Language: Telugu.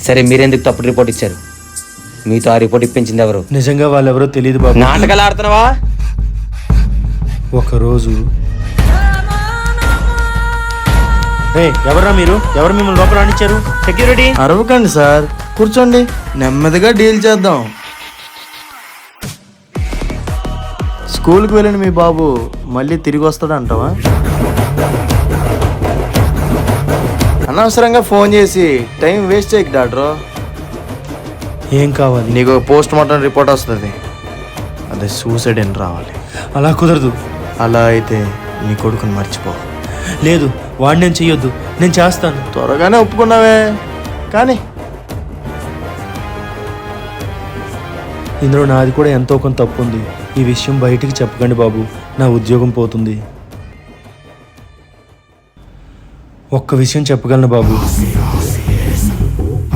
సరే మీరెందుకు తప్పుడు రిపోర్ట్ ఇచ్చారు? మీతో ఆ రిపోర్ట్ ఇప్పించింది ఎవరు? నిజంగా వాళ్ళెవరో తెలియదు బాబు. నాటకాలు ఆడుతున్నావా? ఒకరోజు ఎవరా మీరు? ఎవరు మిమ్మల్ని లోపల రానిచ్చారు? సెక్యూరిటీ అరవకండి సార్, కూర్చోండి, నెమ్మదిగా డీల్ చేద్దాం. స్కూల్కి వెళ్ళిన మీ బాబు మళ్ళీ తిరిగి వస్తాడంటావా? అనవసరంగా ఫోన్ చేసి టైం వేస్ట్ చేయకు డాక్టర్. ఏం కావాలి? నీకు పోస్ట్ మార్టం రిపోర్ట్ వస్తుంది, అదే సూసైడ్ అని రావాలి. అలా కుదరదు. అలా అయితే నీ కొడుకుని మర్చిపో. లేదు, వాడిని నేను చెయ్యొద్దు, నేను చేస్తాను. త్వరగానే ఒప్పుకున్నావే కానీ ఇందులో నాది కూడా ఎంతో కొంత తప్పు ఉంది. ఈ విషయం బయటికి చెప్పకండి బాబు, నా ఉద్యోగం పోతుంది. ఒక్క విషయం చెప్పగలను బాబు,